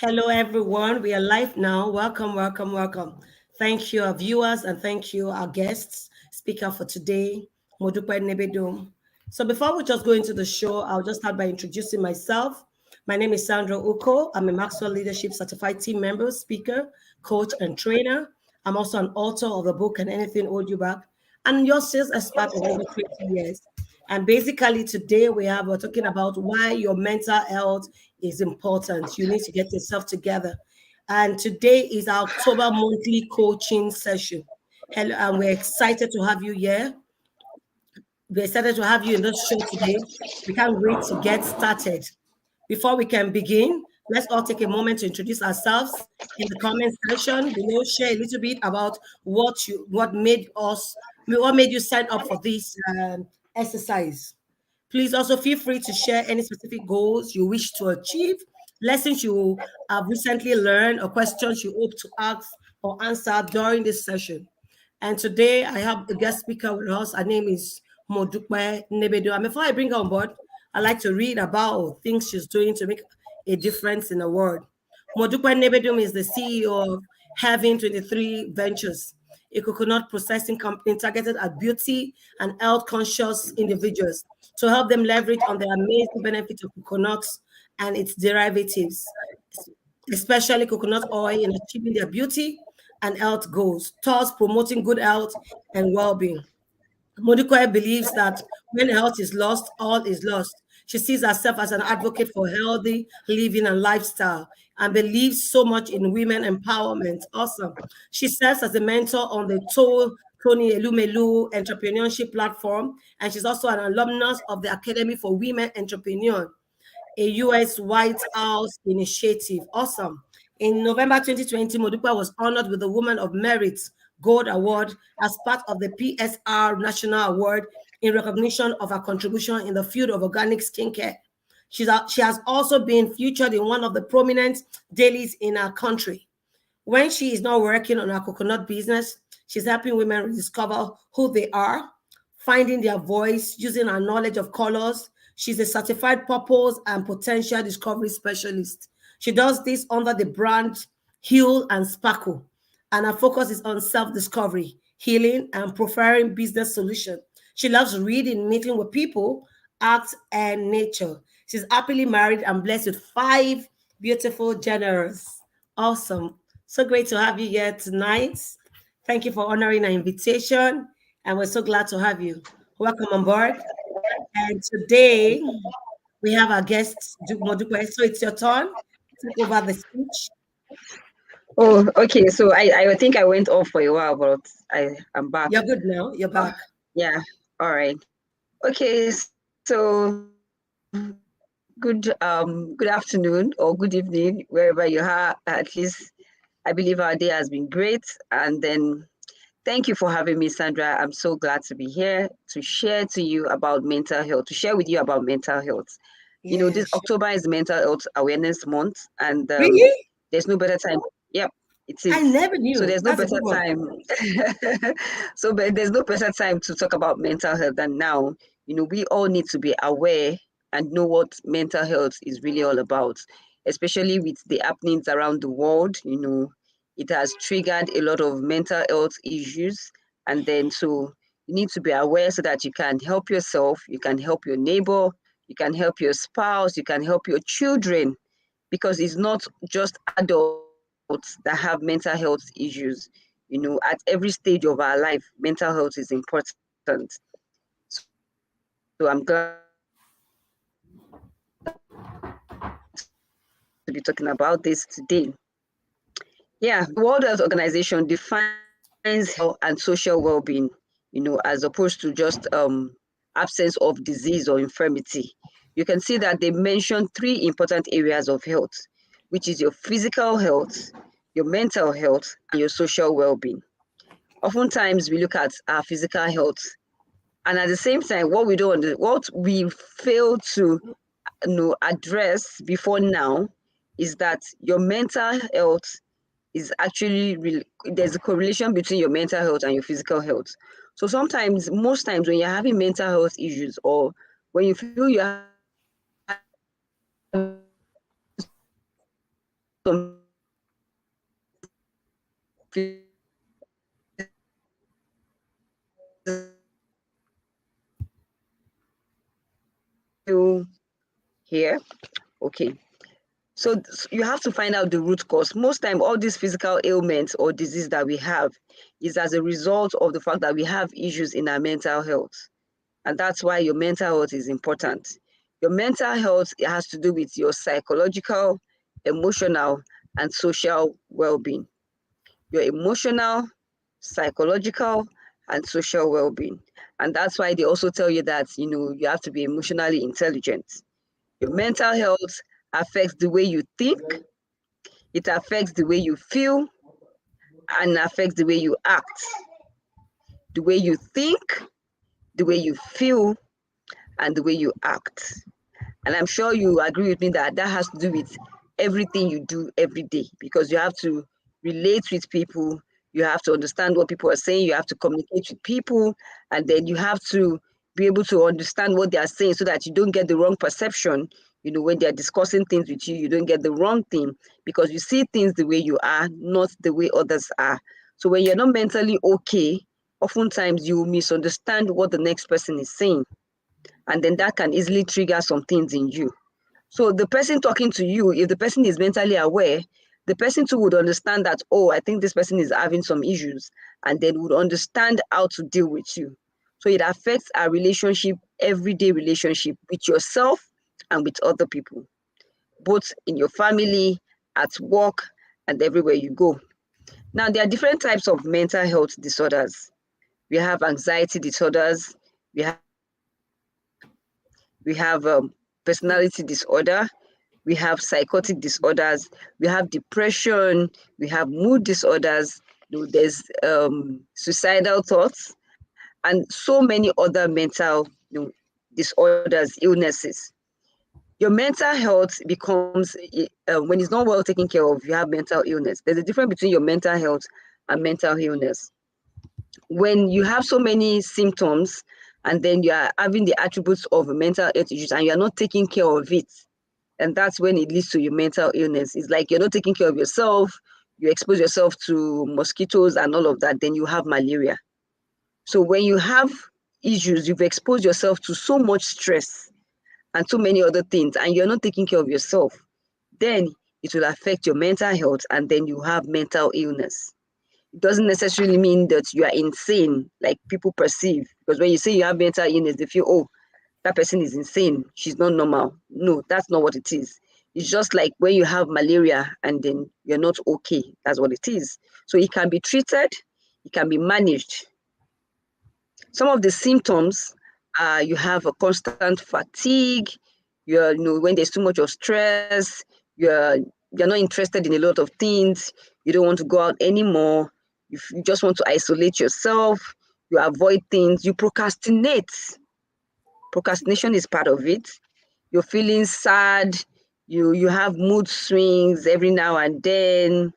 Hello, everyone. We are live now. Welcome, welcome, welcome. Thank you, our viewers, and thank you, our guests, speaker for today, Modupe Nnebedum. So before we just go into the show, I'll just start by introducing myself. My name is Sandra Ukoh. I'm a Maxwell Leadership Certified Team Member, speaker, coach, and trainer. I'm also an author of the book And Anything Hold You Back, and your sales expert of over 20 years. And basically, today we're talking about why your mental health is important. You need to get yourself together. And today is our October monthly coaching session. Hello, and we're excited to have you here. We're excited to have you in this show today. We can't wait to get started. Before we can begin, let's all take a moment to introduce ourselves in the comment section below. Share a little bit about what made you sign up for this exercise. Please also feel free to share any specific goals you wish to achieve, lessons you have recently learned, or questions you hope to ask or answer during this session. And today I have a guest speaker with us. Her name is Modupe Nnebedum. And before I bring her on board, I like to read about things she's doing to make a difference in the world. Modupe Nnebedum is the CEO of Having 23 Ventures, a coconut processing company targeted at beauty and health conscious individuals to help them leverage on the amazing benefits of coconuts and its derivatives, especially coconut oil, in achieving their beauty and health goals, thus promoting good health and well-being. Modupe believes that when health is lost, all is lost. She sees herself as an advocate for healthy living and lifestyle and believes so much in women empowerment. Awesome. She serves as a mentor on the Tony Elumelu entrepreneurship platform, and she's also an alumnus of the Academy for Women Entrepreneurs, a US White House initiative. Awesome. In November 2020, Modupe was honored with the Woman of Merit Gold Award as part of the PSR National Award in recognition of her contribution in the field of organic skincare. She has also been featured in one of the prominent dailies in our country. When she is not working on her coconut business, she's helping women rediscover who they are, finding their voice, using her knowledge of colors. She's a certified purpose and potential discovery specialist. She does this under the brand Heal and Sparkle, and her focus is on self-discovery, healing, and preferring business solutions. She loves reading, meeting with people, art, and nature. She's happily married and blessed with 5 beautiful generous. Awesome. So great to have you here tonight. Thank you for honoring our invitation, and we're so glad to have you. Welcome on board. And today we have our guest, Modupe. So it's your turn. Take over the speech. Oh, okay. So I think I went off for a while, but I'm back. You're good now. You're back. Yeah. All right. Okay. So good afternoon or good evening, wherever you are. At least I believe our day has been great. And then thank you for having me, Sandra. I'm so glad to be here to share to you about mental health, to share with you about mental health. You know, this October is Mental Health Awareness Month, and Really? there's no better time. Yep, it I is. never knew. So there's no That's a better good one. time. But there's no better time to talk about mental health than now. You know, we all need to be aware and know what mental health is really all about, especially with the happenings around the world. You know, it has triggered a lot of mental health issues, and then so you need to be aware so that you can help yourself, you can help your neighbor, you can help your spouse, you can help your children, because it's not just adults that have mental health issues. You know, at every stage of our life, mental health is important. So I'm glad to be talking about this today. Yeah, the World Health Organization defines health and social well-being, you know, as opposed to just absence of disease or infirmity. You can see that they mention 3 important areas of health, which is your physical health, your mental health, and your social well-being. Oftentimes, we look at our physical health, and at the same time, what we fail to address before now is that your mental health is actually there's a correlation between your mental health and your physical health. So most times when you're having mental health issues, or when you feel you're having some issues with your physical health, here. Okay. So you have to find out the root cause. Most time, all these physical ailments or disease that we have is as a result of the fact that we have issues in our mental health. And that's why your mental health is important. Your mental health has to do with your psychological, emotional, and social well-being. Your emotional, psychological, and social well-being. And that's why they also tell you that, you have to be emotionally intelligent. Your mental health affects the way you think, it affects the way you feel, and affects the way you act. The way you think, the way you feel, and the way you act. And I'm sure you agree with me that that has to do with everything you do every day, because you have to relate with people, you have to understand what people are saying, you have to communicate with people, and then you have to be able to understand what they are saying so that you don't get the wrong perception. When they're discussing things with you don't get the wrong thing, because you see things the way you are, not the way others are. So when you're not mentally okay, oftentimes you misunderstand what the next person is saying, and then that can easily trigger some things in you. So the person talking to you, if the person is mentally aware, the person too would understand that, oh, I think this person is having some issues, and then would understand how to deal with you. So it affects our relationship, everyday relationship with yourself and with other people, both in your family, at work, and everywhere you go. Now, there are different types of mental health disorders. We have anxiety disorders, we have personality disorder, we have psychotic disorders, we have depression, we have mood disorders, there's suicidal thoughts, and so many other mental disorders, illnesses. Your mental health becomes, when it's not well taken care of, you have mental illness. There's a difference between your mental health and mental illness. When you have so many symptoms and then you are having the attributes of mental health issues and you are not taking care of it, and that's when it leads to your mental illness. It's like you're not taking care of yourself, you expose yourself to mosquitoes and all of that, then you have malaria. So when you have issues, you've exposed yourself to so much stress and so many other things, and you're not taking care of yourself, then it will affect your mental health, and then you have mental illness. It doesn't necessarily mean that you are insane like people perceive, because when you say you have mental illness, they feel, oh, that person is insane, she's not normal. No, that's not what it is. It's just like when you have malaria and then you're not okay. That's what it is. So it can be treated, it can be managed. Some of the symptoms are you have a constant fatigue, when there's too much of stress, you're not interested in a lot of things, you don't want to go out anymore, you just want to isolate yourself, you avoid things, you procrastinate. Procrastination is part of it. You're feeling sad, you have mood swings every now and then.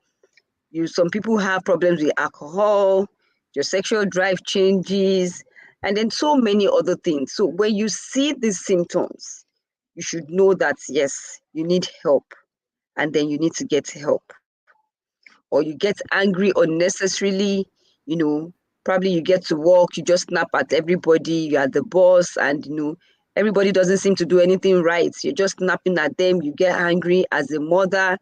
Some people have problems with alcohol, your sexual drive changes, and then so many other things. So when you see these symptoms, you should know that yes, you need help, and then you need to get help. Or you get angry unnecessarily, you know, probably you get to work, you just snap at everybody, you are the boss, and everybody doesn't seem to do anything right. You're just snapping at them, you get angry as a mother,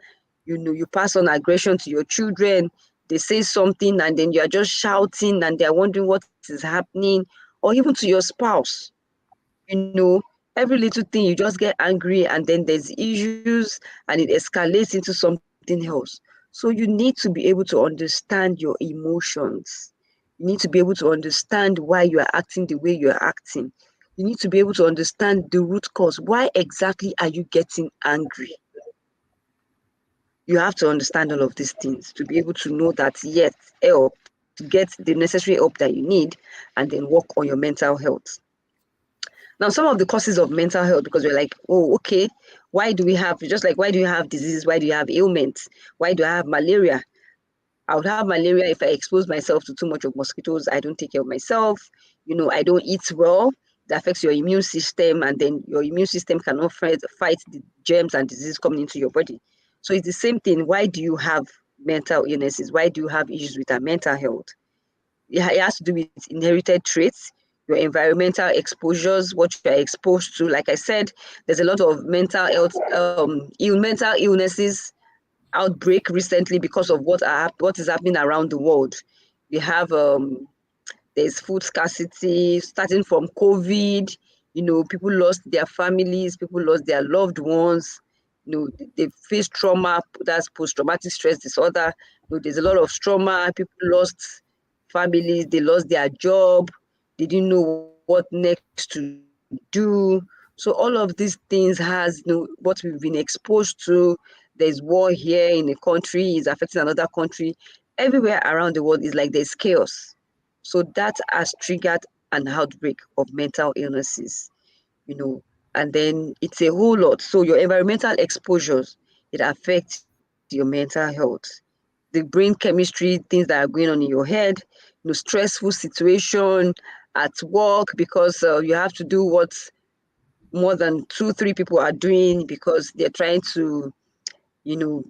you pass on aggression to your children, they say something and then you're just shouting and they're wondering what is happening, or even to your spouse. Every little thing you just get angry and then there's issues and it escalates into something else. So you need to be able to understand your emotions. You need to be able to understand why you are acting the way you are acting. You need to be able to understand the root cause. Why exactly are you getting angry? You have to understand all of these things to be able to know that, yes, help, to get the necessary help that you need, and then work on your mental health. Now, some of the causes of mental health, because we're like, oh, okay, why do you have diseases? Why do you have ailments? Why do I have malaria? I would have malaria if I expose myself to too much of mosquitoes. I don't take care of myself. I don't eat well. That affects your immune system, and then your immune system cannot fight the germs and diseases coming into your body. So it's the same thing. Why do you have mental illnesses? Why do you have issues with our mental health? It has to do with inherited traits, your environmental exposures, what you are exposed to. Like I said, there's a lot of mental health, mental illnesses outbreak recently because of what is happening around the world. We have there's food scarcity starting from COVID. People lost their families, people lost their loved ones. They face trauma, that's post-traumatic stress disorder. There's a lot of trauma. People lost families, they lost their job, they didn't know what next to do. So all of these things has what we've been exposed to. There's war here in a country, is affecting another country. Everywhere around the world is like there's chaos. So that has triggered an outbreak of mental illnesses, and then it's a whole lot. So your environmental exposures, it affects your mental health. The brain chemistry, things that are going on in your head, stressful situation at work because you have to do what more than 2, 3 people are doing because they're trying to, you know,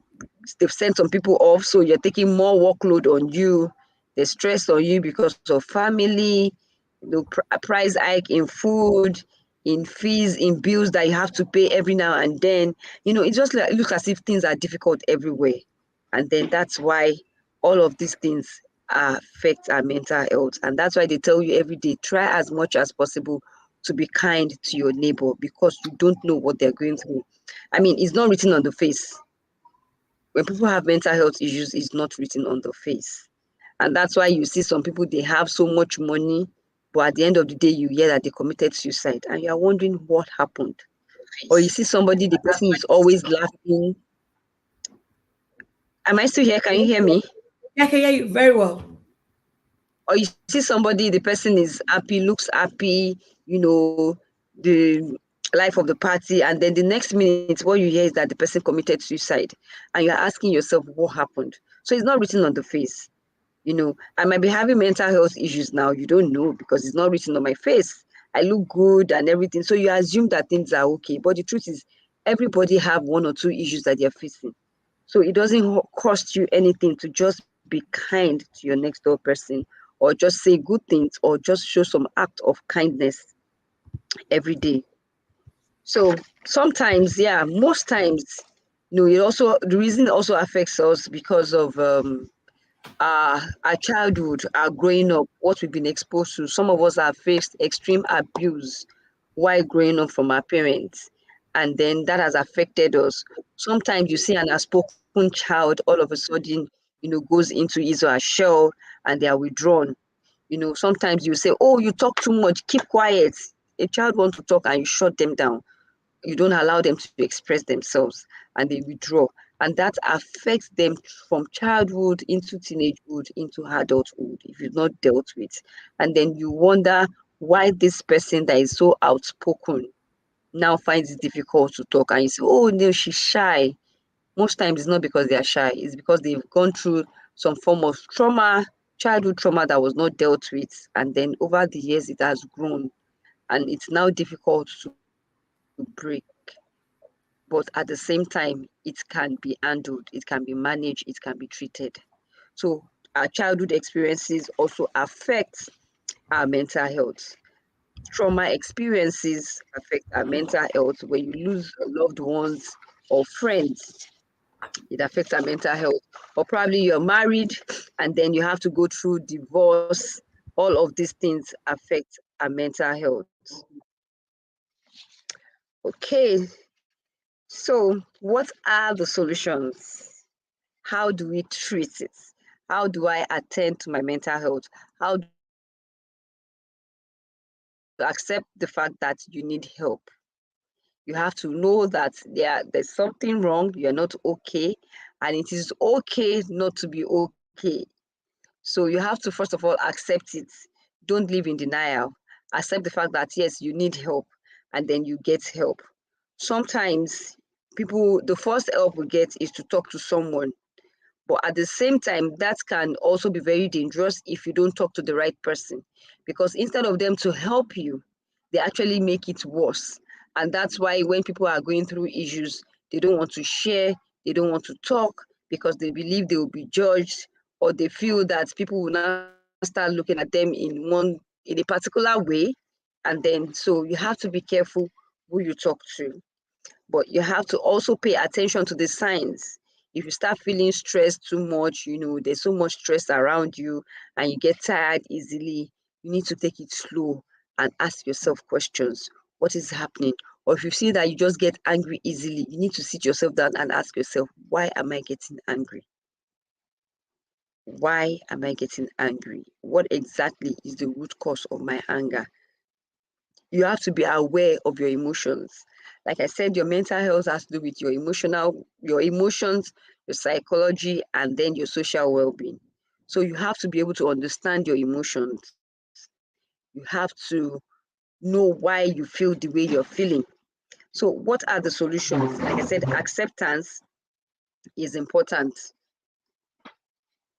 they've sent some people off, so you're taking more workload on you. There's stress on you because of family, price hike in food, in fees, in bills that you have to pay every now and then. It just looks as if things are difficult everywhere. And then that's why all of these things affect our mental health. And that's why they tell you every day, try as much as possible to be kind to your neighbor because you don't know what they're going through. I mean, it's not written on the face. When people have mental health issues, it's not written on the face. And that's why you see some people, they have so much money, but at the end of the day, you hear that they committed suicide and you're wondering what happened. Or you see somebody, the person is always laughing. Am I still here? Can you hear me? Yeah, I can hear you very well. Or you see somebody, the person is happy, looks happy, the life of the party, and then the next minute, what you hear is that the person committed suicide, and you're asking yourself what happened. So it's not written on the face. I might be having mental health issues now. You don't know because it's not written on my face. I look good and everything. So you assume that things are okay. But the truth is, everybody have 1 or 2 issues that they're facing. So it doesn't cost you anything to just be kind to your next door person or just say good things or just show some act of kindness every day. So sometimes, yeah, most times, the reason it also affects us because of our childhood, our growing up, what we've been exposed to. Some of us have faced extreme abuse while growing up from our parents, and then that has affected us. Sometimes you see an outspoken child all of a sudden, goes into his or her shell and they are withdrawn. Sometimes you say, "Oh, you talk too much, keep quiet." A child wants to talk and you shut them down. You don't allow them to express themselves and they withdraw. And that affects them from childhood into teenagehood into adulthood if you've not dealt with. And then you wonder why this person that is so outspoken now finds it difficult to talk. And you say, oh, no, she's shy. Most times it's not because they are shy, it's because they've gone through some form of trauma, childhood trauma that was not dealt with. And then over the years, it has grown and it's now difficult to break. But at the same time, it can be handled, it can be managed, it can be treated. So our childhood experiences also affect our mental health. Trauma experiences affect our mental health. When you lose loved ones or friends, it affects our mental health. Or probably you're married and then you have to go through divorce. All of these things affect our mental health. Okay, so what are the solutions? How do we treat it? How do I attend to my mental health? How do I accept the fact that you need help? You have to know that there's something wrong, you're not okay, and it is okay not to be okay. So you have to, first of all, accept it. Don't live in denial. Accept the fact that, yes, you need help, and then you get help. Sometimes the first help we get is to talk to someone. But at the same time, that can also be very dangerous if you don't talk to the right person. Because instead of them to help you, they actually make it worse. And that's why when people are going through issues, they don't want to share They don't want to talk because they believe they will be judged, or they feel that people will now start looking at them in a particular way. And then so you have to be careful who you talk to. But you have to also pay attention to the signs. If you start feeling stressed too much, there's so much stress around you and you get tired easily, you need to take it slow and ask yourself questions. What is happening? Or if you see that you just get angry easily, you need to sit yourself down and ask yourself, why am I getting angry? Why am I getting angry? What exactly is the root cause of my anger? You have to be aware of your emotions. Like I said, your mental health has to do with your emotions, your psychology, and then your social well-being. So you have to be able to understand your emotions. You have to know why you feel the way you're feeling. So what are the solutions? Like I said, acceptance is important.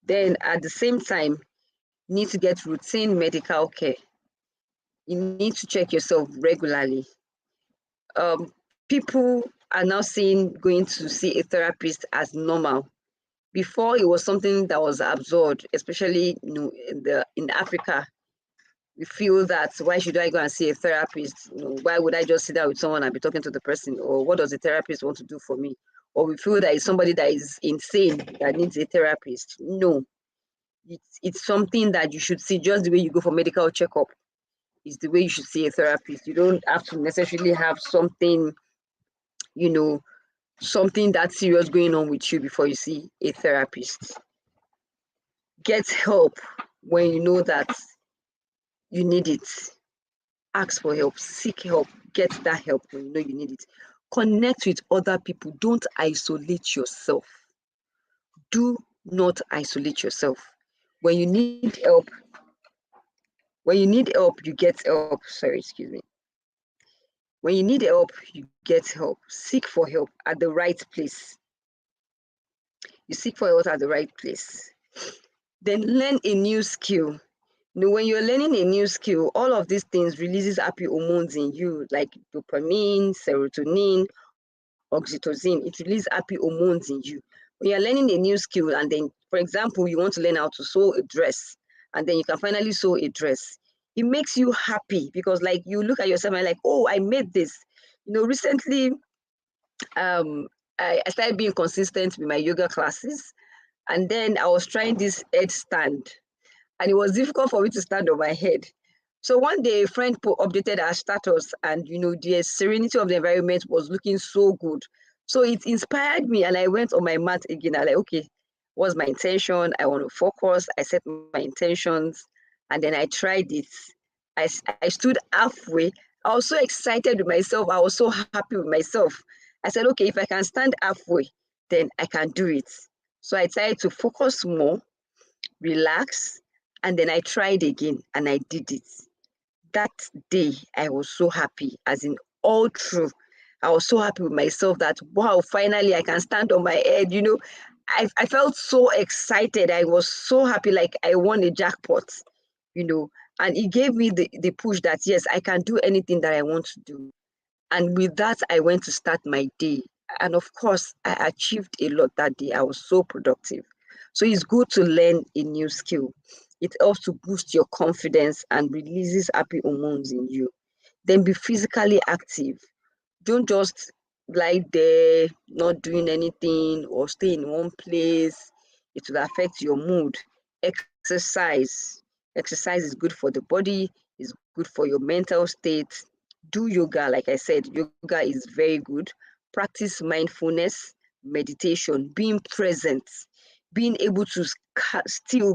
Then at the same time, you need to get routine medical care. You need to check yourself regularly. People are now seeing going to see a therapist as normal. Before, it was something that was absurd, especially in Africa. We feel that, why should I go and see a therapist? Why would I just sit down with someone and be talking to the person? Or what does a therapist want to do for me? Or we feel that it's somebody that is insane that needs a therapist. No, it's something that you should see, just the way you go for medical checkup is the way you should see a therapist. You don't have to necessarily have you know, something that serious going on with you before you see a therapist. Get help when you know that you need it. Ask for help, seek help, get that help when you know you need it. Connect with other people. Don't isolate yourself. Do not isolate yourself. When you need help, you get help. Sorry, excuse me. When you need help, you get help. Seek for help at the right place. You seek for help at the right place. Then learn a new skill. When you're learning a new skill, all of these things releases happy hormones in you, like dopamine, serotonin, oxytocin. It releases happy hormones in you. When you're learning a new skill, and then, for example, you want to learn how to sew a dress, and then you can finally sew a dress, it makes you happy because, like, you look at yourself and like, oh, I made this. Recently, I started being consistent with my yoga classes, and then I was trying this head stand, and it was difficult for me to stand on my head. So one day, a friend updated our status, and the serenity of the environment was looking so good. So it inspired me, and I went on my mat again. I like, okay, what's my intention? I want to focus. I set my intentions, and then I tried it. I stood halfway. I was so excited with myself. I was so happy with myself. I said, okay, if I can stand halfway, then I can do it. So I tried to focus more, relax, and then I tried again and I did it. That day, I was so happy, as in all through. I was so happy with myself that, wow, finally I can stand on my head. I felt so excited. I was so happy, like I won a jackpot, and it gave me the push that, yes, I can do anything that I want to do. And with that, I went to start my day. And of course, I achieved a lot that day. I was so productive. So it's good to learn a new skill. It helps to boost your confidence and releases happy hormones in you. Then be physically active. Don't just lie there, not doing anything, or stay in one place. It will affect your mood. Exercise. Exercise is good for the body, is good for your mental state. Do yoga, like I said, yoga is very good. Practice mindfulness, meditation, being present, being able to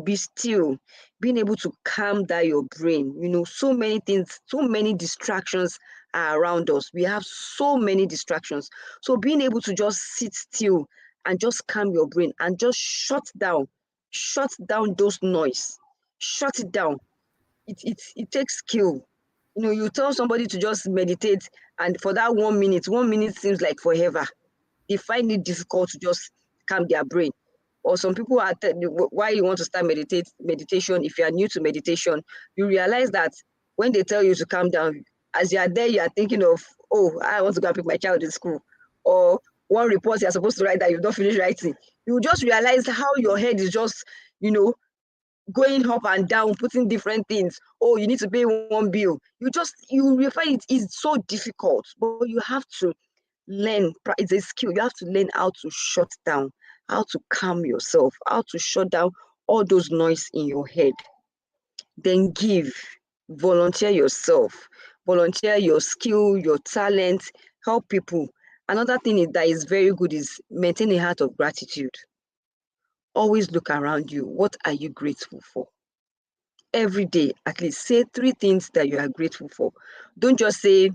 be still, being able to calm down your brain. So many things, so many distractions are around us. We have so many distractions. So being able to just sit still and just calm your brain and just shut down those noise, shut it down. It takes skill. You tell somebody to just meditate, and for that 1 minute, 1 minute seems like forever. They find it difficult to just calm their brain. Or some people are why you want to start meditation. If you are new to meditation, you realize that when they tell you to calm down, as you are there, you are thinking of, oh, I want to go and pick my child in school, or one report you're supposed to write that you don't finish writing. You just realize how your head is just, going up and down, putting different things. Oh, you need to pay one bill. You find it is so difficult, but you have to learn. It's a skill. You have to learn how to shut down, how to calm yourself, how to shut down all those noise in your head. Then give, volunteer yourself, volunteer your skill, your talent, help people. Another thing that is very good is maintain a heart of gratitude. Always look around you. What are you grateful for? Every day, at least say 3 things that you are grateful for. Don't just say,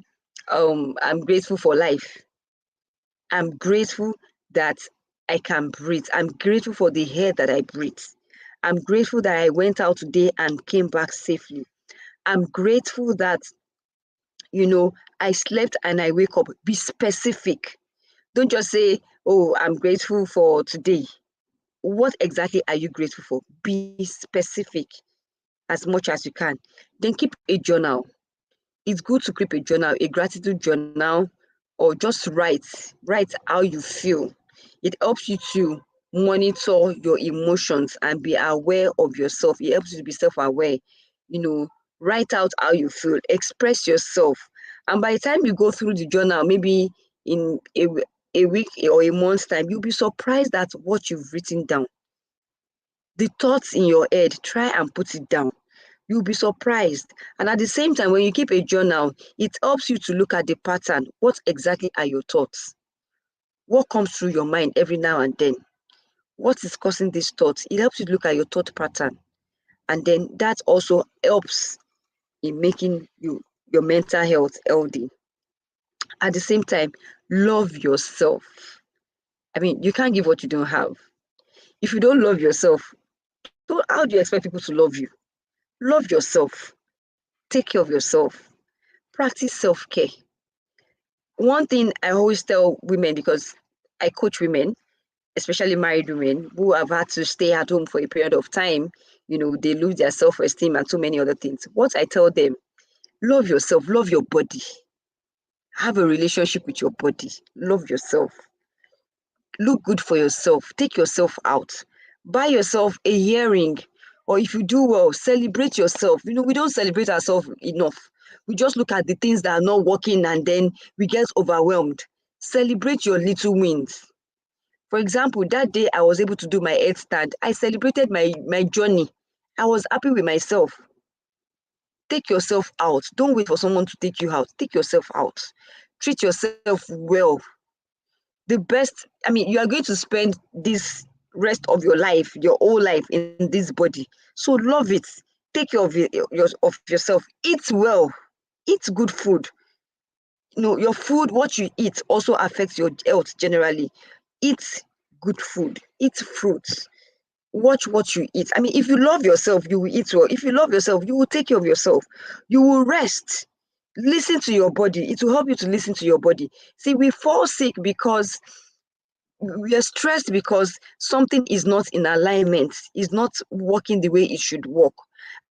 I'm grateful for life. I'm grateful that I can breathe. I'm grateful for the air that I breathe. I'm grateful that I went out today and came back safely. I'm grateful that, I slept and I wake up. Be specific. Don't just say, oh, I'm grateful for today. What exactly are you grateful for? Be specific as much as you can. Then keep a journal. It's good to keep a journal, a gratitude journal, or just write how you feel. It helps you to monitor your emotions and be aware of yourself. It helps you to be self-aware. Write out how you feel, express yourself. And by the time you go through the journal, maybe in a week or a month's time, you'll be surprised at what you've written down. The thoughts in your head, try and put it down. You'll be surprised. And at the same time, when you keep a journal, it helps you to look at the pattern. What exactly are your thoughts? What comes through your mind every now and then? What is causing these thoughts? It helps you look at your thought pattern. And then that also helps in making your mental health healthy. At the same time, love yourself. I mean, you can't give what you don't have. If you don't love yourself, how do you expect people to love you? Love yourself. Take care of yourself. Practice self-care. One thing I always tell women, because I coach women, especially married women who have had to stay at home for a period of time, they lose their self-esteem and so many other things. What I tell them, love yourself, love your body. Have a relationship with your body. Love yourself. Look good for yourself. Take yourself out. Buy yourself a earring. Or if you do well, celebrate yourself. We don't celebrate ourselves enough. We just look at the things that are not working and then we get overwhelmed. Celebrate your little wins. For example, that day I was able to do my headstand. I celebrated my journey. I was happy with myself. Take yourself out. Don't wait for someone to take you out. Take yourself out. Treat yourself well. The best, you are going to spend this rest of your life, your whole life in this body. So love it. Take care of yourself. Eat well. Eat good food. Your food, what you eat also affects your health generally. Eat good food. Eat fruits. Watch what you eat. If you love yourself, you will eat well. If you love yourself, you will take care of yourself. You will rest. Listen to your body. It will help you to listen to your body. See, we fall sick because we are stressed because something is not in alignment, is not working the way it should work.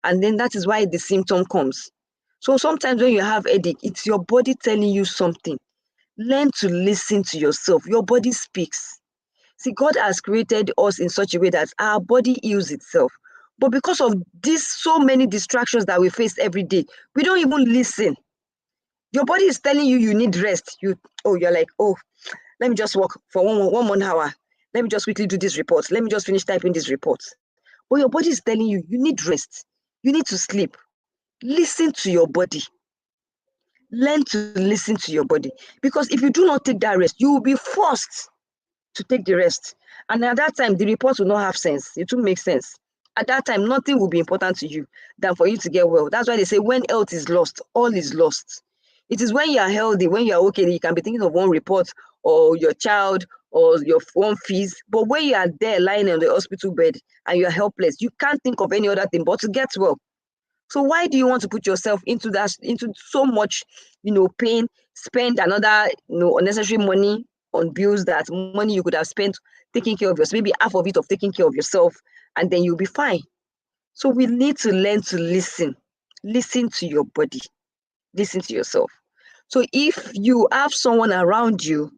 And then that is why the symptom comes. So sometimes when you have headache, it's your body telling you something. Learn to listen to yourself. Your body speaks. See, God has created us in such a way that our body heals itself. But because of these so many distractions that we face every day, we don't even listen. Your body is telling you you need rest. You're like, let me just work for one more hour. Let me just quickly do this report. Let me just finish typing this report. But your body is telling you need rest. You need to sleep. Listen to your body. Learn to listen to your body. Because if you do not take that rest, you will be forced to take the rest. And at that time, the report will not have sense. It will make sense. At that time, nothing will be important to you than for you to get well. That's why they say when health is lost, all is lost. It is when you are healthy, when you are okay, you can be thinking of one report or your child or your one fees. But when you are there lying on the hospital bed and you are helpless, you can't think of any other thing but to get well. So why do you want to put yourself into so much, pain, spend another, unnecessary money on bills, that money you could have spent taking care of yourself, maybe half of it of taking care of yourself, and then you'll be fine. So we need to learn to listen. Listen to your body. Listen to yourself. So if you have someone around you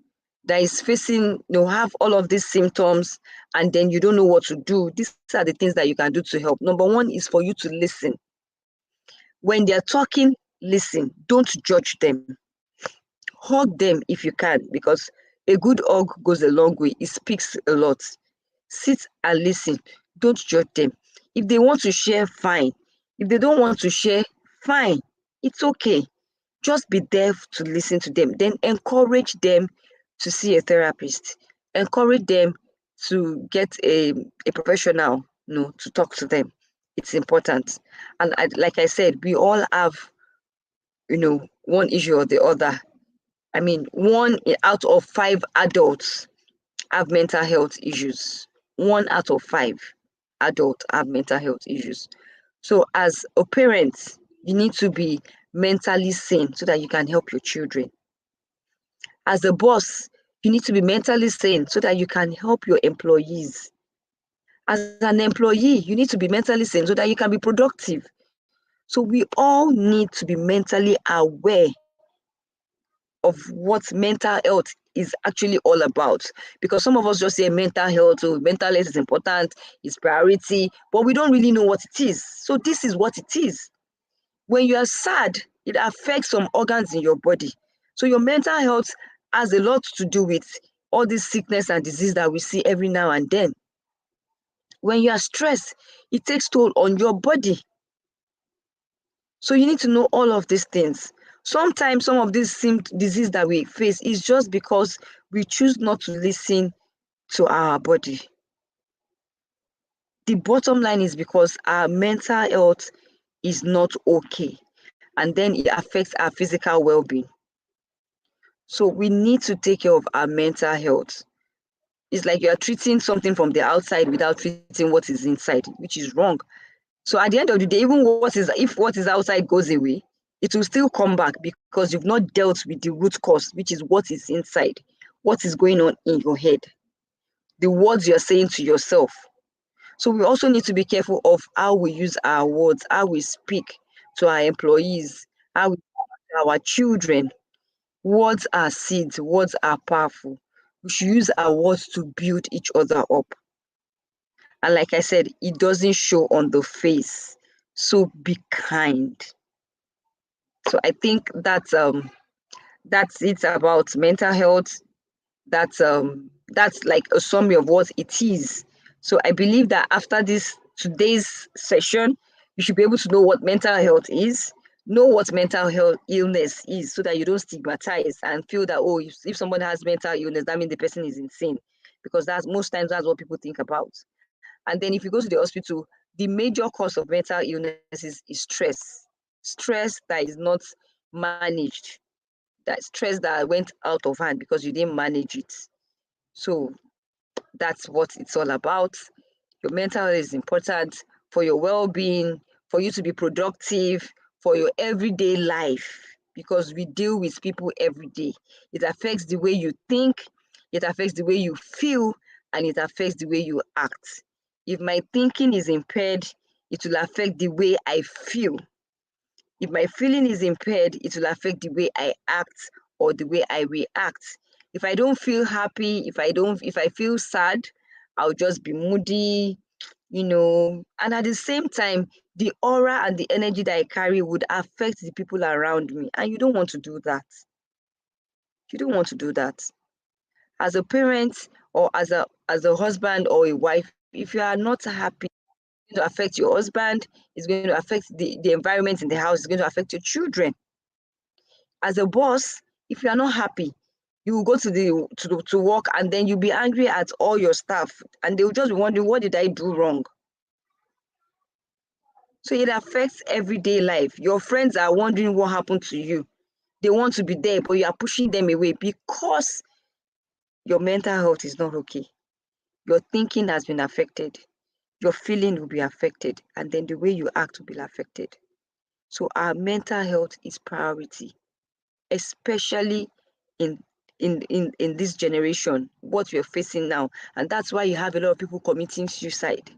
that is facing, have all of these symptoms, and then you don't know what to do, these are the things that you can do to help. Number one is for you to listen. When they're talking, listen. Don't judge them. Hug them if you can, because a good hug goes a long way. It speaks a lot. Sit and listen. Don't judge them. If they want to share, fine. If they don't want to share, fine. It's okay. Just be there to listen to them. Then encourage them to see a therapist. Encourage them to get a professional, to talk to them. It's important. And like I said, we all have, one issue or the other. I mean, 1 out of 5 adults have mental health issues. 1 out of 5 adults have mental health issues. So as a parent, you need to be mentally sane so that you can help your children. As a boss, you need to be mentally sane so that you can help your employees. As an employee, you need to be mentally sane so that you can be productive. So we all need to be mentally aware of what mental health is actually all about. Because some of us just say mental health, so mental health is important, it's priority, but we don't really know what it is. So this is what it is. When you are sad, it affects some organs in your body. So your mental health has a lot to do with all this sickness and disease that we see every now and then. When you are stressed, it takes toll on your body. So you need to know all of these things. Sometimes some of these disease that we face is just because we choose not to listen to our body. The bottom line is because our mental health is not okay, and then it affects our physical well-being. So we need to take care of our mental health. It's like you are treating something from the outside without treating what is inside, which is wrong. So at the end of the day, even if what is outside goes away, it will still come back because you've not dealt with the root cause, which is what is inside, what is going on in your head, the words you're saying to yourself. So we also need to be careful of how we use our words, how we speak to our employees, how we talk to our children. Words are seeds, words are powerful. We should use our words to build each other up. And like I said, it doesn't show on the face. So be kind. So I think that's it about mental health. That's like a summary of what it is. So I believe that after today's session, you should be able to know what mental health is, know what mental health illness is, so that you don't stigmatize and feel that, oh, if somebody has mental illness, that means the person is insane, because that's most times that's what people think about. And then if you go to the hospital, the major cause of mental illness is stress that is not managed, that stress that went out of hand because you didn't manage it. So that's what it's all about. Your mental health is important for your well-being, for you to be productive, for your everyday life, because we deal with people every day. It affects the way you think, it affects the way you feel, and it affects the way you act. If my thinking is impaired, it will affect the way I feel. If my feeling is impaired, it will affect the way I act or the way I react. If I don't feel happy, if I feel sad, I'll just be moody, and at the same time, the aura and the energy that I carry would affect the people around me. And you don't want to do that. You don't want to do that. As a parent or as a husband or a wife, if you are not happy, it's going to affect your husband, it's going to affect the environment in the house, it's going to affect your children. As a boss, if you are not happy, you will go to work, and then you'll be angry at all your staff, and they will just be wondering, what did I do wrong? So it affects everyday life. Your friends are wondering what happened to you. They want to be there, but you are pushing them away because your mental health is not okay. Your thinking has been affected. Your feeling will be affected, and then the way you act will be affected. So our mental health is priority, especially in in this generation, what we're facing now. And that's why you have a lot of people committing suicide,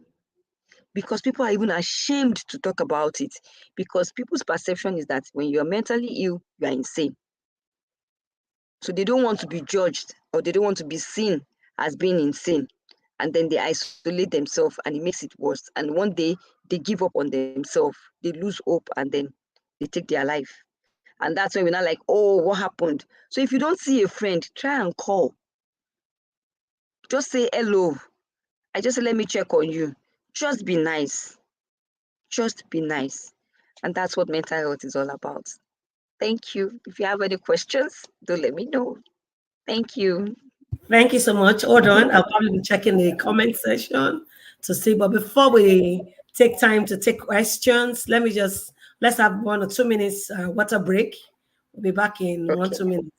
because people are even ashamed to talk about it, because people's perception is that when you're mentally ill, you are insane. So they don't want to be judged or they don't want to be seen as being insane. And then they isolate themselves and it makes it worse. And one day they give up on themselves, they lose hope, and then they take their life. And that's when we're not like, oh, what happened? So if you don't see a friend, try and call. Just say hello. I just say, let me check on you. Just be nice. Just be nice. And that's what mental health is all about. Thank you. If you have any questions, do let me know. Thank you. Thank you so much. Hold on. I'll probably be checking the comment section to see. But before we take time to take questions, let's have 1 or 2 minutes water break. We'll be back in one, Okay. 2 minutes.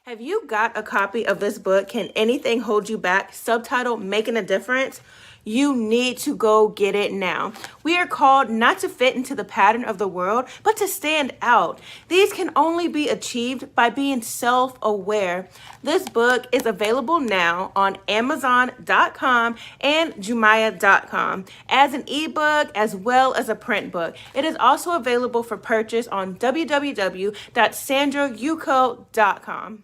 Have you got a copy of this book, Can Anything Hold You Back? Subtitle, Making a Difference? You need to go get it now. We are called not to fit into the pattern of the world, but to stand out. These can only be achieved by being self-aware. This book is available now on Amazon.com and Jumaya.com as an ebook as well as a print book. It is also available for purchase on www.sandraukoh.com.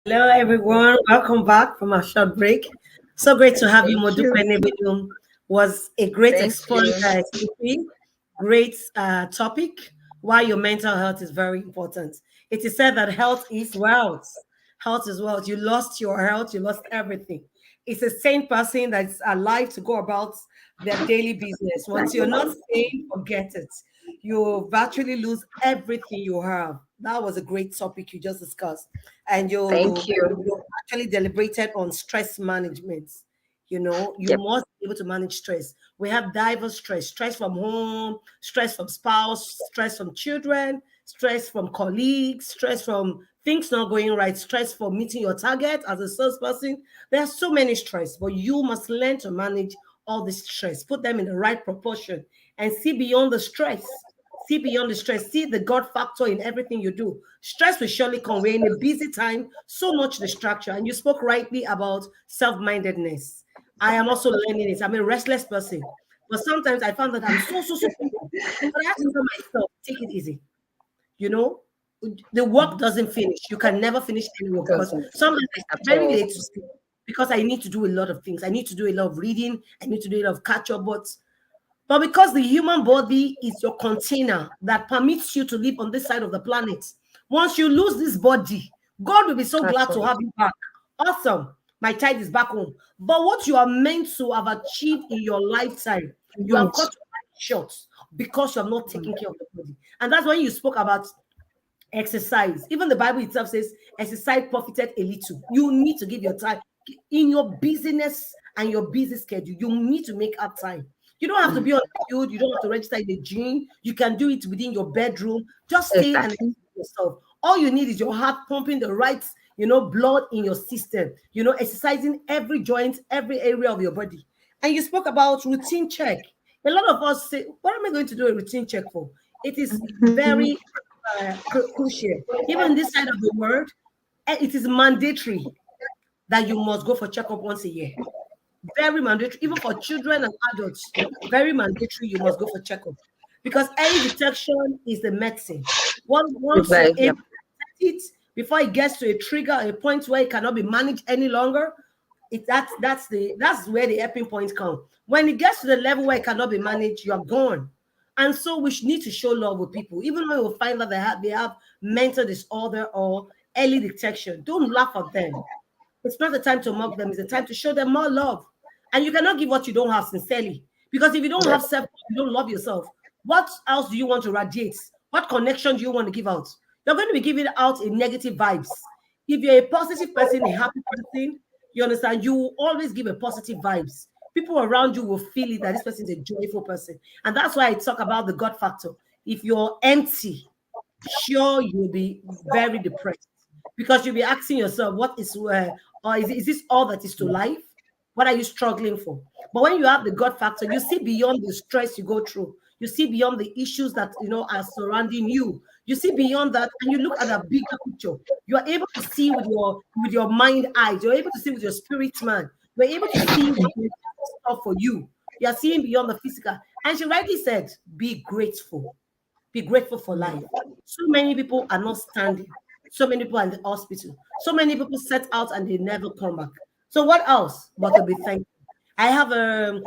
Hello, everyone. Welcome back from our short break. So great to have you, Thank Modupe. you. Nnebedum was a great Thank you. great topic. Why your mental health is very important. It is said that health is wealth. Health is wealth. You lost your health, you lost everything. It's a sane person that's alive to go about their daily business. Once you're not sane, forget it. You virtually lose everything you have. That was a great topic you just discussed, and Thank you. you actually deliberated on stress management. You Yep. must be able to manage stress. We have diverse stress from home, stress from spouse, stress from children, stress from colleagues, stress from things not going right, stress for meeting your target as a salesperson. There are so many stress, but you must learn to manage all this stress, put them in the right proportion, and see beyond the stress. See beyond the stress. See the God factor in everything you do. Stress will surely come. We're in a busy time, so much distraction. And you spoke rightly about self-mindedness. I am also learning it. I'm a restless person. But sometimes I found that I'm so busy. But I have to tell myself, take it easy. You know, the work doesn't finish. You can never finish any work because Doesn't sometimes I at start very all. late to sleep because I need to do a lot of things. I need to do a lot of reading. I need to do a lot of catch up. But because the human body is your container that permits you to live on this side of the planet, once you lose this body, God will be so At glad to all. have you back. Awesome. My child is back home. But what you are meant to have achieved in your lifetime, you have got to cut short because you have not taken care of the body. And that's when you spoke about exercise. Even the Bible itself says, exercise profited a little. You need to give your time in your busyness and your busy schedule. You need to make up time. You don't have to be on the field. You don't have to register in the gym. You can do it within your bedroom. Just stay and Exactly. exercise yourself. All you need is your heart pumping the right, blood in your system. Exercising every joint, every area of your body. And you spoke about routine check. A lot of us say, "What am I going to do a routine check for?" It is very crucial. Even this side of the world, it is mandatory that you must go for checkup once a year. Very mandatory, even for children and adults. Very mandatory. You must go for checkup because early detection is the medicine. Once you're Right. able Yep. to detect it before it gets to a trigger, a point where it cannot be managed any longer, that's where the helping point comes. When it gets to the level where it cannot be managed, you're gone. And so we need to show love with people, even when we find that they have mental disorder or early detection. Don't laugh at them. It's not the time to mock them. It's the time to show them more love. And you cannot give what you don't have sincerely. Because if you don't Yep. have self, you don't love yourself. What else do you want to radiate? What connection do you want to give out? You're going to be giving out a negative vibes. If you're a positive person, a happy person, you understand, you will always give a positive vibes. People around you will feel it that this person is a joyful person. And that's why I talk about the God factor. If you're empty, sure you'll be very depressed because you'll be asking yourself, what is or is this all that is to life? What are you struggling for? But when you have the God factor, you see beyond the stress you go through. You see beyond the issues that are surrounding you. You see beyond that, and you look at a bigger picture. You are able to see with your mind eyes. You're able to see with your spirit man. You're able to see what is stuff for you. You are seeing beyond the physical. And she rightly said, be grateful. Be grateful for life. So many people are not standing. So many people are in the hospital. So many people set out and they never come back. So what else but to be thankful? I have a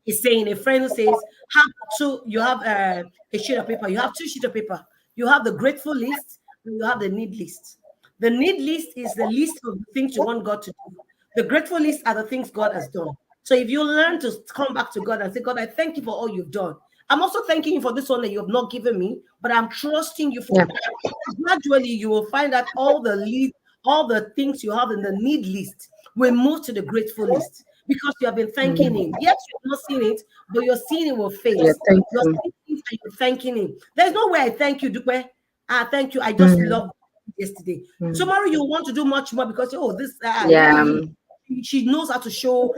saying, a friend who says, you have a sheet of paper. You have two sheets of paper. You have the grateful list and you have the need list. The need list is the list of the things you want God to do. The grateful list are the things God has done. So if you learn to come back to God and say, God, I thank you for all you've done. I'm also thanking you for this one that you have not given me, but I'm trusting you for it. Gradually, you will find that all the things you have in the need list will move to the grateful list because you have been thanking him. Yes, you've not seen it, but you're seeing it with face. Yeah, thank You're you. seeing it and you're thanking him. There's no way I thank you, Dupe. Thank you. I just love yesterday. Tomorrow you want to do much more because this Yeah. she knows how to show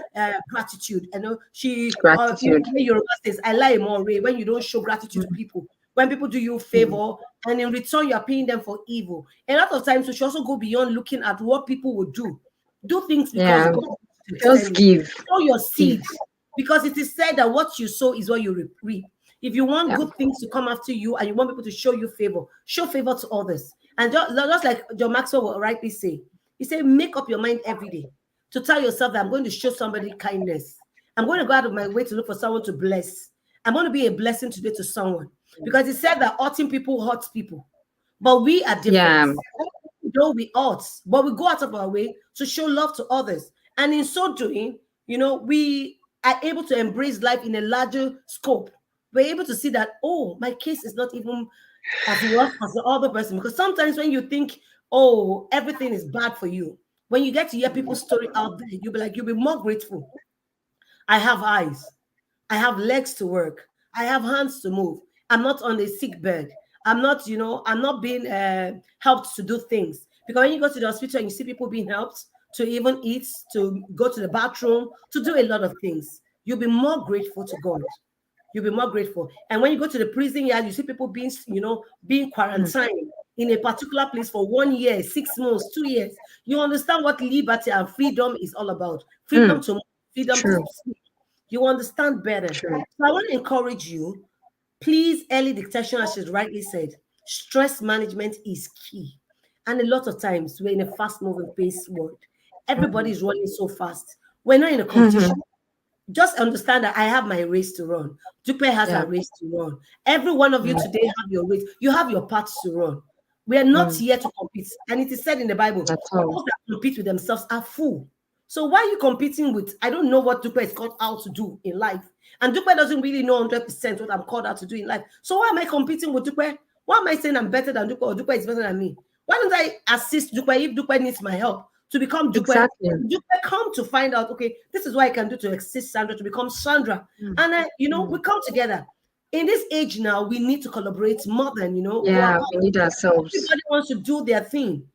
gratitude. You know, she Gratitude. your says, I lie more when you don't show gratitude to people. When people do you a favor and in return you are paying them for evil. A lot of times we should also go beyond looking at what people would do. Do things because God wants you to Just extend it. give. Sow your seed because it is said that what you sow is what you reap. If you want good things to come after you and you want people to show you favor, show favor to others. And just like John Maxwell will rightly say, he said, make up your mind every day to tell yourself that I'm going to show somebody kindness. I'm going to go out of my way to look for someone to bless. I'm going to be a blessing today to someone. Because he said that hurting people hurts people. But we are different. Though we hurt, but we go out of our way to show love to others. And in so doing, we are able to embrace life in a larger scope. We're able to see that, my case is not even as rough as the other person. Because sometimes when you think, everything is bad for you, when you get to hear people's story out there, you'll be more grateful. I have eyes. I have legs to work. I have hands to move. I'm not on a sick bed. I'm not, I'm not being helped to do things. Because when you go to the hospital and you see people being helped to even eat, to go to the bathroom, to do a lot of things, you'll be more grateful to God. You'll be more grateful. And when you go to the prison yard, you see people being quarantined in a particular place for 1 year, 6 months, 2 years. You understand what liberty and freedom is all about. Freedom to speak. You understand better. So I want to encourage you. Please, early detection, as she rightly said, stress management is key. And a lot of times we're in a fast-moving pace world. Everybody is running so fast. We're not in a competition. Just understand that I have my race to run. Dupe has a race to run. Every one of you today have your race. You have your paths to run. We are not here to compete. And it is said in the Bible, those that compete with themselves are fools. So why are you competing with? I don't know what Dupe is called out to do in life. And Dupe doesn't really know 100% what I'm called out to do in life. So why am I competing with Dupe? Why am I saying I'm better than Dupe or Dupe is better than me? Why don't I assist Dupe if Dupe needs my help to become Dupe? Exactly. Dupe come to find out, okay, this is what I can do to assist Sandra to become Sandra. And, we come together. In this age now, we need to collaborate more than, we need ourselves. Everybody wants to do their thing.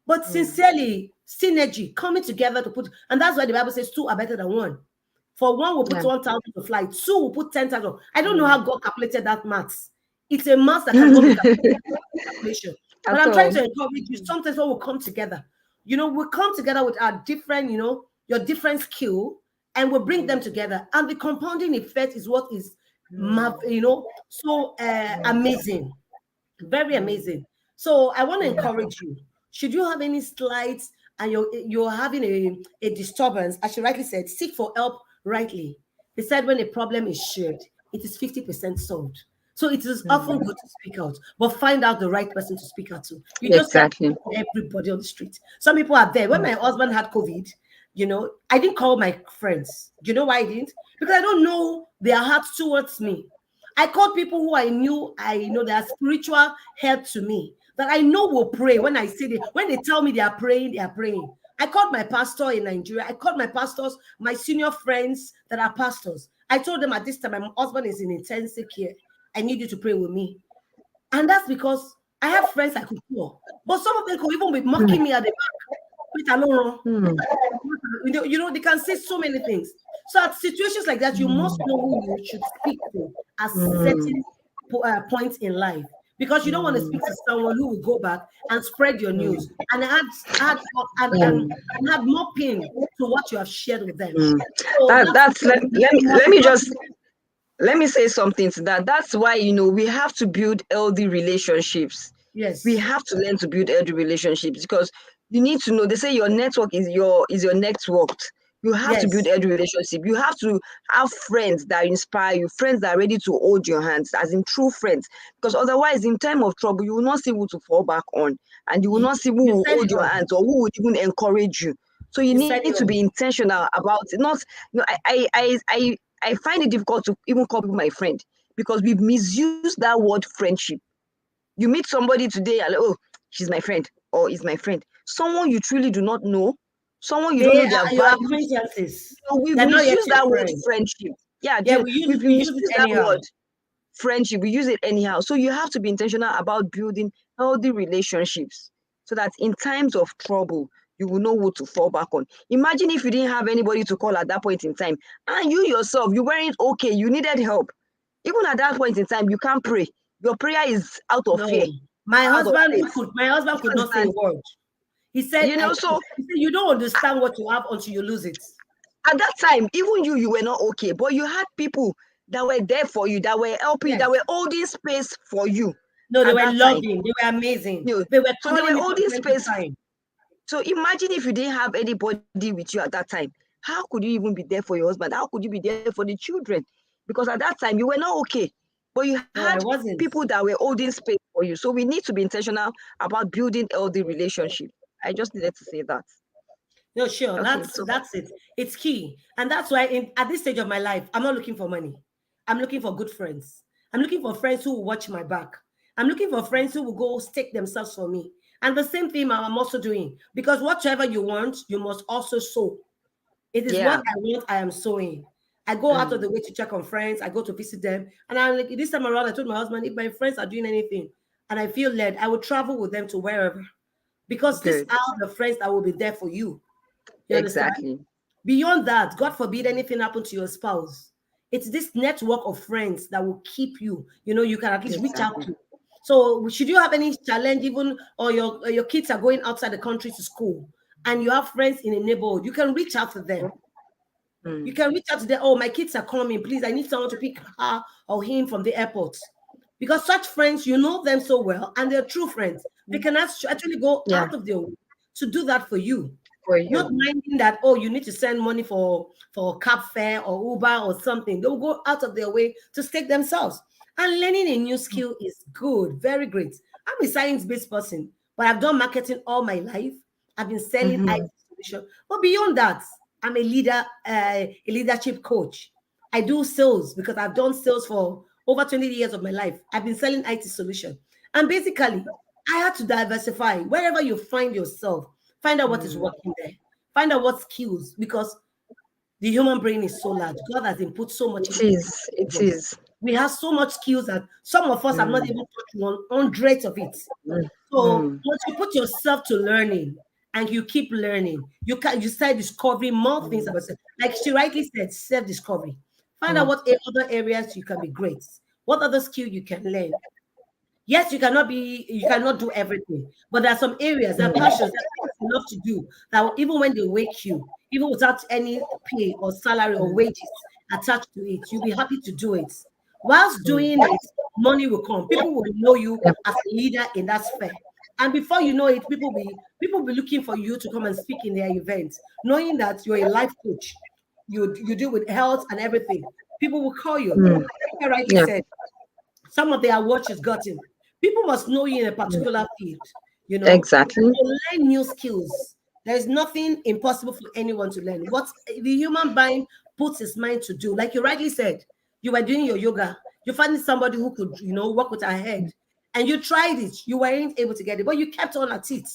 But sincerely, synergy, coming together to put, and that's why the Bible says 2 are better than 1. For 1 will put 1,000 to fly, 2 will put 10,000. I don't know how God calculated that maths. It's a math that cannot be calculated. But I'm trying to encourage you. Sometimes when we come together, we come together with our different, your different skill, and we bring them together. And the compounding effect is what is, so amazing, very amazing. So I want to encourage you. Should you have any slides and you're having a disturbance, as she rightly said, seek for help rightly. They said when a problem is shared, it is 50% solved. So it is often good to speak out, but find out the right person to speak out to. You just can't everybody on the street. Some people are there. When my husband had COVID, I didn't call my friends. Do you know why I didn't? Because I don't know their hearts towards me. I called people who I know they are spiritual help to me. that I know will pray when I see them. When they tell me they are praying, they are praying. I called my pastor in Nigeria. I called my pastors, my senior friends that are pastors. I told them at this time, my husband is in intensive care. I need you to pray with me. And that's because I have friends I could call. But some of them could even be mocking me at the back. Wait, alone. You know, they can say so many things. So at situations like that, you must know who you should speak to at certain points in life. Because you don't want to speak to someone who will go back and spread your news and add more pain to what you have shared with them. So let me say something to that. That's why, you know, we have to build healthy relationships. Yes. We have to learn to build healthy relationships, because you need to know, they say your network is your networked. You have to build healthy relationship. You have to have friends that inspire you, friends that are ready to hold your hands, as in true friends. Because otherwise, in time of trouble, you will not see who to fall back on, and you will not see who will hold your hands or who would even encourage you. So you need to be intentional about it. Not, you know, I find it difficult to even call people my friend, because we've misused that word friendship. You meet somebody today and like, oh, she's my friend or is my friend. Someone you truly do not know, someone you don't know their values. So we've misused that word friendship. We've misused that word friendship. We use it anyhow. So you have to be intentional about building healthy relationships, so that in times of trouble, you will know who to fall back on. Imagine if you didn't have anybody to call at that point in time, and you yourself, you weren't okay, you needed help. Even at that point in time, you can't pray. Your prayer is out of fear. My husband could not say a word. He said, you know, he said, you don't understand what you have until you lose it. At that time, even you were not okay, but you had people that were there for you, that were helping, that were holding space for you. No, they were loving. They were amazing. They were holding space. So imagine if you didn't have anybody with you at that time. How could you even be there for your husband? How could you be there for the children? Because at that time, you were not okay. But you had people that were holding space for you. So we need to be intentional about building healthy relationships. I just needed to say that. No, sure. Okay, that's it. It's key. And that's why at this stage of my life, I'm not looking for money. I'm looking for good friends. I'm looking for friends who will watch my back. I'm looking for friends who will go stake themselves for me. And the same thing I'm also doing. Because whatever you want, you must also sow. It is what I want, I am sowing. I go out of the way to check on friends. I go to visit them. And I'm like, this time around, I told my husband, if my friends are doing anything and I feel led, I will travel with them to wherever. Because these are the friends that will be there for you. You understand? Beyond that, God forbid anything happen to your spouse. It's this network of friends that will keep you. You know, you can at least reach out to. So should you have any challenge, even or your kids are going outside the country to school and you have friends in a neighborhood, you can reach out to them. You can reach out to them. Oh, my kids are coming. Please, I need someone to pick her or him from the airport. Because such friends, you know them so well, and they're true friends. They can actually go out of their way to do that for you. Not minding that, oh, you need to send money for cab fare or Uber or something. They'll go out of their way to stake themselves. And learning a new skill is good, very great. I'm a science-based person, but I've done marketing all my life. I've been selling IT solutions. But beyond that, I'm a leadership coach. I do sales because I've done sales for over 20 years of my life. I've been selling IT solutions. And basically, I had to diversify. Wherever you find yourself, find out what is working there. Find out what skills, because the human brain is so large. God has input so much. It is. We have so much skills that some of us have not even touched 100 of it. So once you put yourself to learning and you keep learning, you start discovering more things about yourself. Like she rightly said, self-discovery. Find out what other areas you can be great. What other skill you can learn. Yes, you cannot do everything, but there are some areas that passions that you love to do that even when they wake you, even without any pay or salary or wages attached to it, you'll be happy to do it. Whilst doing it, money will come. People will know you as a leader in that sphere. And before you know it, people will be looking for you to come and speak in their events, knowing that you're a life coach. You deal with health and everything. People will call you. Like I rightly said, some of the awards she's gotten. People must know you in a particular field, you know. Exactly. To learn new skills. There's nothing impossible for anyone to learn. What the human mind puts his mind to do, like you rightly said, you were doing your yoga. You find somebody who could, work with her head. and you tried it, you weren't able to get it, but you kept on at it.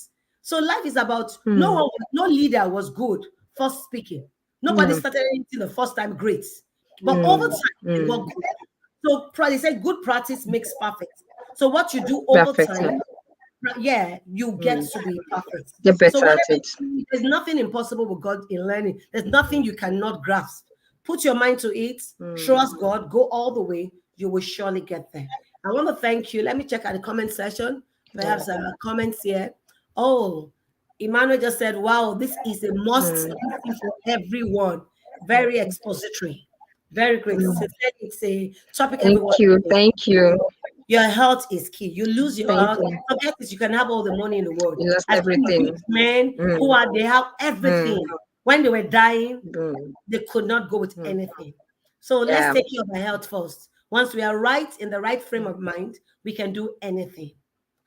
So life is about no leader was good first speaking. Nobody started anything the first time great, but over time they got good. So they say good practice makes perfect. So what you do over time, you get to be perfect. Get So better at it. there's nothing impossible with God in learning. There's nothing you cannot grasp. Put your mind to it, trust God, go all the way, you will surely get there. I want to thank you. Let me check out the comment section. Perhaps comments here. Oh, Emmanuel just said, wow, this is a must listen for everyone. Very expository. Very great. It's a topic everyone. Thank you. Your health is key. You lose your health. Forget this. You can have all the money in the world. You lost everything. Men they have everything. When they were dying, they could not go with anything. So let's take care of our health first. Once we are right in the right frame of mind, we can do anything.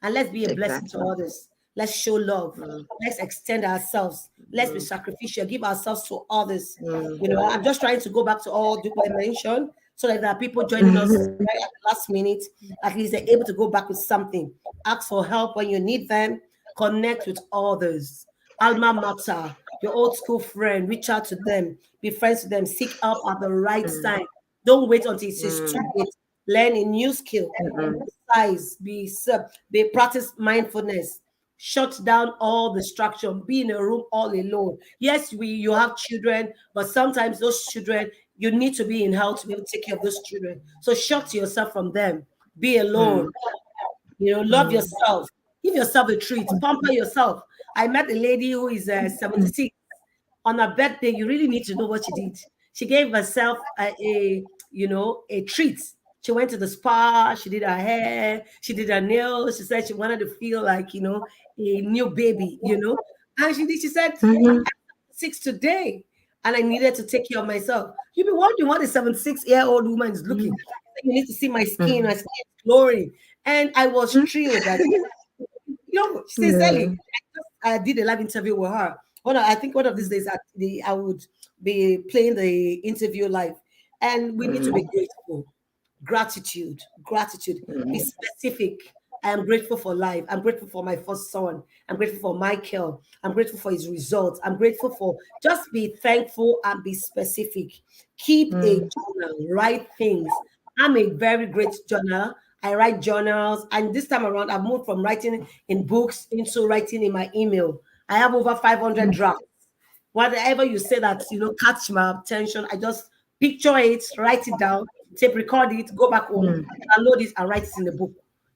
And let's be a blessing to others. Let's show love. Let's extend ourselves. Let's be sacrificial. Give ourselves to others. I'm just trying to go back to all Dupe mentioned so that there are people joining us right at the last minute. At least they're able to go back with something. Ask for help when you need them. Connect with others. Alma mater, your old school friend. Reach out to them. Be friends with them. Seek help at the right time. Don't wait until it's too late. Learn a new skill. Exercise. Be practice mindfulness. Shut down all distraction. Be in a room all alone. Yes, you have children, but sometimes those children, you need to be in health to be able to take care of those children. So shut yourself from them. Be alone. Love yourself. Give yourself a treat. Pamper yourself. I met a lady who is 76. On her birthday, you really need to know what she did. She gave herself a treat. She went to the spa. She did her hair. She did her nails. She said she wanted to feel like, a new baby, And she did. She said, I'm 6 today, and I needed to take care of myself. You'd be wondering what a 76-year-old woman is looking. You need to see my skin. My skin is glowing. And I was thrilled that, sincerely, I did a live interview with her. I think one of these days I would be playing the interview live. And we need to be grateful. Gratitude. Be specific. I am grateful for life. I'm grateful for my first son. I'm grateful for Michael. I'm grateful for his results. I'm grateful for just be thankful and be specific. Keep a journal. Write things. I'm a very great journaler. I write journals. And this time around, I've moved from writing in books into writing in my email. I have over 500 drafts. Whatever you say that, catch my attention, I just picture it, write it down, tape record it, go back home, download it, and write it in the book.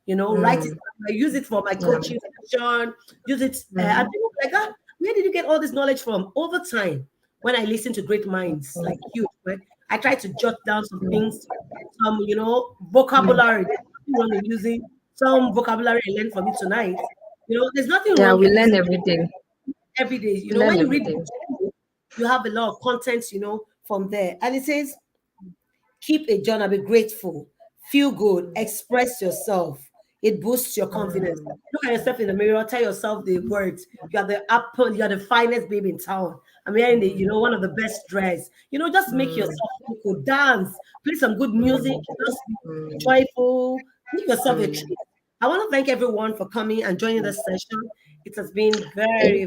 Write it. I use it for my coaching session. Use it. And people like that. Where did you get all this knowledge from? Over time, when I listen to great minds like you, right, I try to jot down some things, some vocabulary. I'm using some vocabulary I learned from you tonight. There's nothing wrong. We learn every day. Every day. When you read, you have a lot of content, from there. And it says, keep a journal, be grateful, feel good, express yourself. It boosts your confidence. Look at yourself in the mirror, tell yourself the words. You are the apple, you are the finest baby in town. I'm wearing the, one of the best dress. Just make yourself cool, dance, play some good music, just be joyful, give yourself a treat. I want to thank everyone for coming and joining this session. It has been very,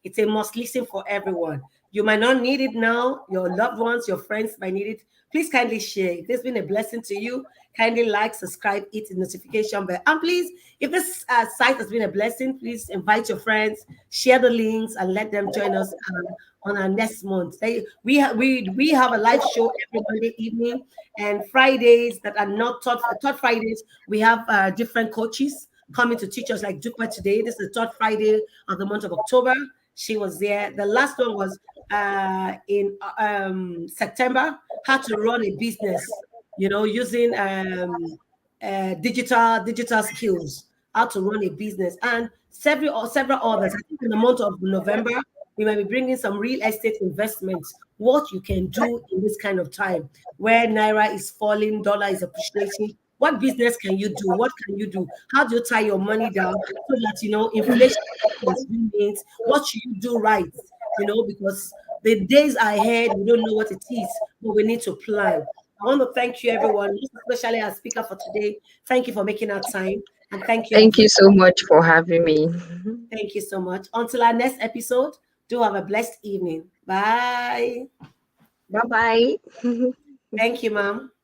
it's a must listen for everyone. You might not need it now. Your loved ones, your friends might need it. Please kindly share. If this has been a blessing to you, kindly like, subscribe, hit the notification bell. And please, if this site has been a blessing, please invite your friends, share the links, and let them join us on our next month. We have a live show every Monday evening, and Fridays that are not third Fridays, we have different coaches coming to teach us, like Dupe today. This is the third Friday of the month of October. She was there. The last one was in September, how to run a business, using digital skills, how to run a business, and several others. I think in the month of November, we might be bringing some real estate investments, what you can do in this kind of time where Naira is falling, dollar is appreciating. What business can you do? What can you do? How do you tie your money down so that, inflation means what should you do right? Because the days are ahead, we don't know what it is, but we need to plan. I want to thank you, everyone, especially our speaker for today. Thank you for making our time. And thank you. Thank you so much for having me. Thank you so much. Until our next episode, do have a blessed evening. Bye. Bye bye. Thank you, ma'am.